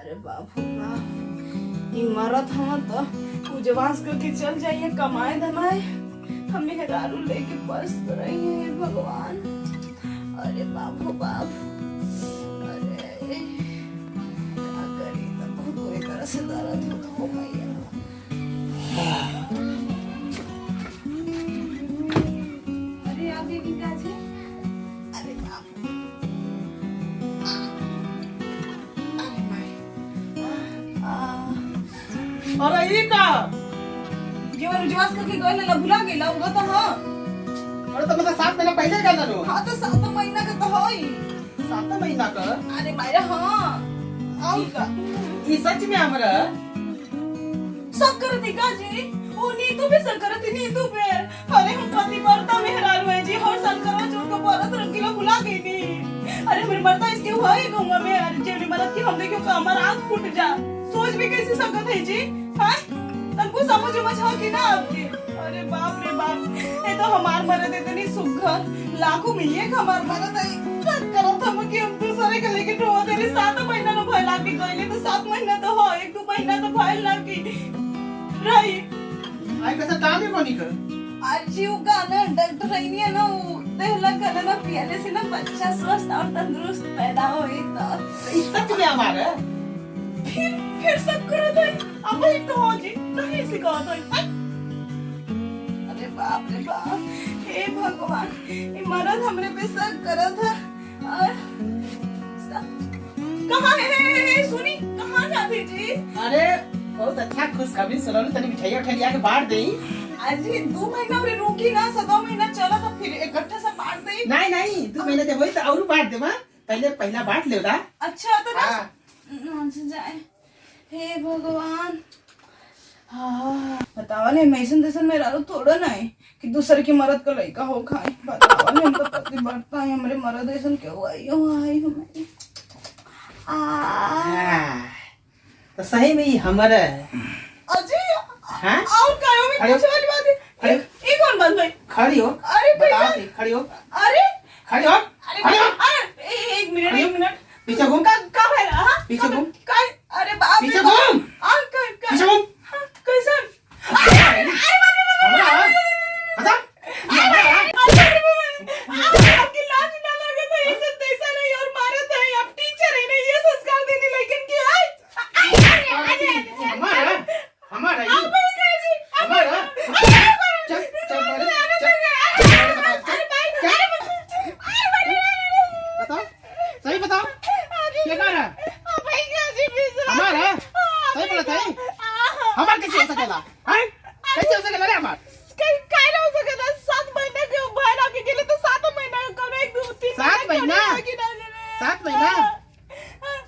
अरे बाप रे बाप, इमारत हम तो पूजवास करके चल जाइए, कमाए धमाए, हम मेहरारू लेके बस रही है भगवान। अरे बाप रे बाप, अरे क्या करी, तब खुद को एक तरह से दर्द हो मैया। अरे आप ये क्या जी? अरे बाप, अरे ये का जीवन उजवास करके गए ना भुला गेला होगा तो। हाँ अरे तो मतलब 7 महीना पहले का ना। हाँ तो 7 महीना का तो होई। 7 महीना का? अरे मायरा हाँ आओ का ये सच में हमरा शक्कर दिखा जी, ओ नीतू भी शक्कर थी नीतू पे। अरे हम पति मरता मेहरारू है जी, हर शंकर जो को परत रंगीला भुला गई नी। अरे मेरे मरता इसके हुआ ही कहूंगा मैं, अरे जेवली मरद की हम देखियो का हमारा आंख फूट जा, सोच भी कैसे सकत है जी। हां तनको समझ हो कि ना आपके? अरे बाप रे बाप, ये तो हमार मरद इतनी सुघर, लाखों में एक हमार मरद है। क्या करो हम कि हम दूसरे के लेके ढो तेरे 7 महीना न भइला के गइले तो 7 महीना तो हो, 1-2 महीना तो भइल ना की रही। आई कैसा काम है कोनी कर? आज यू गाना डॉक्टर रही है ना, वो देहला गाना ना पियाने से ना बच्चा स्वस्थ और तंदुरुस्त पैदा होए तो सच में हमारा फिर सब करत है। अब ही तो हो जी, नहीं सिखात है। अरे बाप रे बाप, हे भगवान, ये मरद हमरे पे शक करत है। और कहाँ है सुनी, कहाँ जाती जी? अरे बहुत अच्छा खुशखबरी सुनाऊं, तनी मिठाई उठाई के बांट देई। आज 2 महीना रे रुकी ना, 7 महीना चला तो फिर इकट्ठे से बांट देई। नहीं 2 महीने दे वही तो और बांट देवा, पहला बांट ले दा। अच्छा तो ना हां मान से जाए। हे भगवान, हाँ बतावा नहीं, मैसन देसन में रारो थोड़ा नहीं कि दूसरे की मरद का लड़का हो खाए। बतावा नहीं, हम तो पति बढ़ता है हमारे मरद देसन के हुआ ही हमारी। तो सही में ही हमारा अजय हां और कायो में पूछने वाली बात है। ये कौन बात भाई? खड़ी हो, अरे बताओ दी, खड़ी हो, अरे खड़ी हो, खड़ी हो, अरे एक मिनट पीछे घूम, का भाई? हां पीछे घूम, अरे बाप रे, पीछे घूम, पीछे घूम, कैसन? आपकी लाज ना लगे तो ऐसा तैसा नहीं और मारत है, आप टीचर है नहीं, ये संस्कार देने लेकिन की हमारा बताओ, सही बताओ, क्या कर रहा है? हमारा सही बोला था, हमार कैसे हो सकेला? हैं? कैसे हो सकेला रे हमार? काय ना हो सकता 7 महीने के भर आके गेले तो 7 महीना कौन 1-2-3 7 महीना? 7 महीना?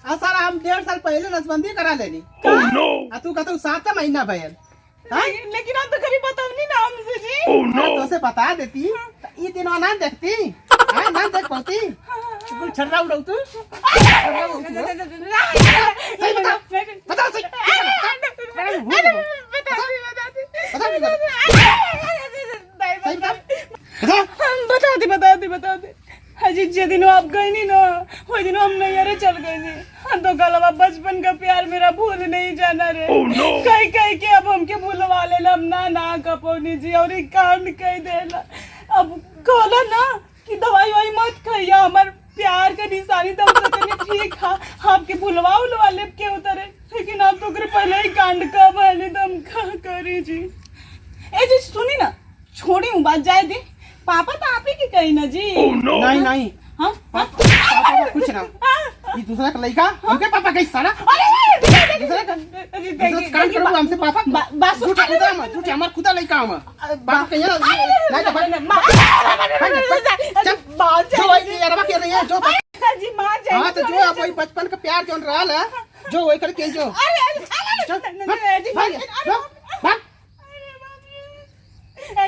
सारा हम 1.5 साल पहले नसबंदी करा लेनी। तू कहता 7 महीना भैया, लेकिन आप तो कभी बताओ नहीं ना हमसे जी। तो उसे बता देती, ये दिन ना देखती, ना देख पाती, कुछ छर्रा उड़ाऊ तू, सही बताओ, बताओ सही, बता दे। अजी जे दिनों आप गई नहीं ना, वही दिनों हम नैयरे चल गए थे। तो गलवा बचपन का प्यार मेरा भूल नहीं जाना रे। कहीं के अब हमके भूलवा लेला, हम ना कपौनी जी और एक कांड कह देला। अब कहला ना कि दवाई वाई मत खाइया, हमार प्यार का निशानी तो ठीक है, आपके भूलवा ले के उतरे, लेकिन आप तो पहले ही कांड का पहले दम करी जी। ए जी सुनी ना, छोड़ी हूँ बात जाए दी, पापा तो आप ही की कही ना जी। नहीं हाँ पापा कुछ ना, ये दूसरा का लड़का हमके पापा कहीं सारा दूसरा कांड करो हमसे पापा बस झूठ हमार खुदा लड़का हम पापा कहीं ना नहीं तो जो वही यार बाकी नहीं है जो जी मां जाए। हां तो जो आप वही बचपन का प्यार जोन रहल है, जो वही करके जो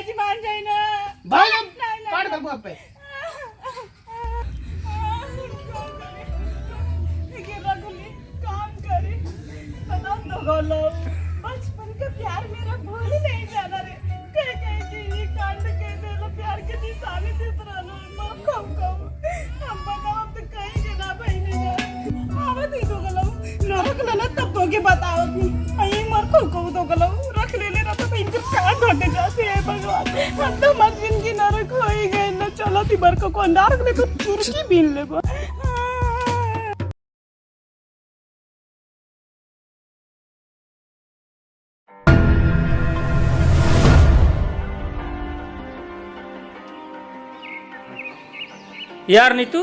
जी मान जाए ना भाई काट दबो अब पे काम करे बता दो बचपन का प्यार मेरा भूल नहीं जाना रे। कह ये कांड कह देला, प्यार के निशानी देत रहलो मां हम बताओ तो कहीं के ना बहिनी ना आवत ही तो गलो नरक लना के बताओ थी आई मर को तो गलो रख ले लेना तो इनके का घटे जाते हैं भगवान हम तो मर जिंदगी नरक हो ही गए ना चलो ती बर को अंधार ले तो चुरकी बीन ले यार नीतू,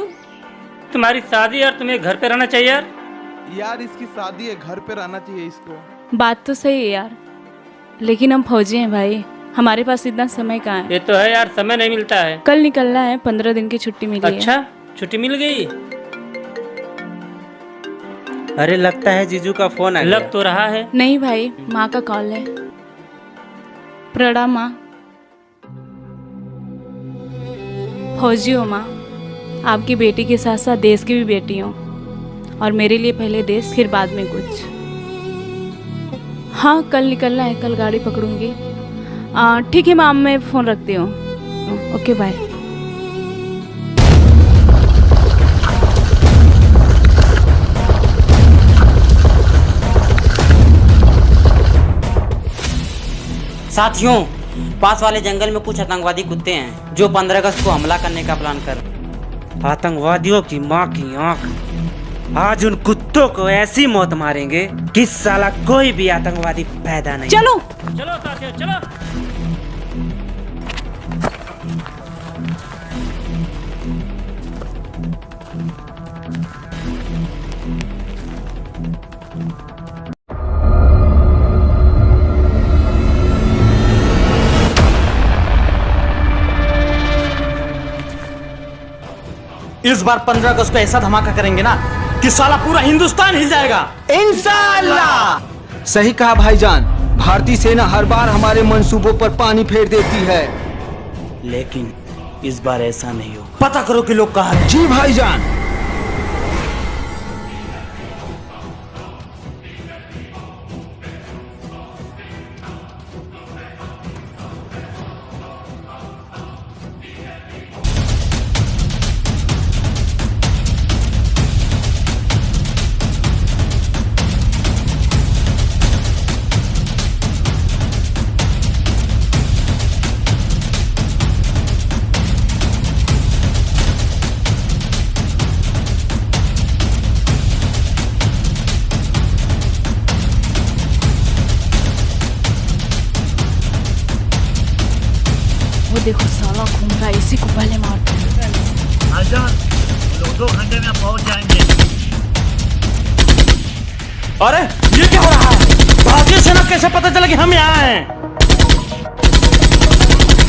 तुम्हारी शादी और तुम्हें घर पे रहना चाहिए यार। यार इसकी शादी है, घर पे रहना चाहिए इसको। बात तो सही है यार, लेकिन हम फौजी हैं भाई, हमारे पास इतना समय कहाँ है। ये तो है यार, समय नहीं मिलता है। कल निकलना है, 15 दिन की छुट्टी मिली है। अच्छा, छुट्टी मिल गई? अरे लगता है जीजू का फोन आ गया। लग तो रहा है। नहीं भाई, माँ का कॉल है। प्रणाम माँ। फौजी हो माँ, आपकी बेटी के साथ साथ देश की भी बेटी हूँ, और मेरे लिए पहले देश फिर बाद में कुछ। हाँ कल निकलना है, कल गाड़ी पकड़ूंगी। ठीक है माम, मैं फ़ोन रखती हूँ। Okay bye. साथियों, पास वाले जंगल में कुछ आतंकवादी कुत्ते हैं जो 15 अगस्त को हमला करने का प्लान कर। आतंकवादियों की माँ की आंख, आज उन कुत्तों को ऐसी मौत मारेंगे कि साला कोई भी आतंकवादी पैदा नहीं। चलो चलो साथियों, चलो। इस बार 15 अगस्त को ऐसा धमाका करेंगे ना कि साला पूरा हिंदुस्तान हिल जाएगा। इंशाअल्लाह। सही कहा भाईजान, भारतीय सेना हर बार हमारे मंसूबों पर पानी फेर देती है, लेकिन इस बार ऐसा नहीं हो। पता करो कि लोग कहाँ हैं। जी भाईजान। वो देखो साला घूम रहा है, इसी को पहले मारते हैं। भाईजान, लोग 2 घंटे में पहुंच जाएंगे। अरे ये क्या हो रहा है? भारतीय सेना कैसे पता चला कि हम यहाँ हैं?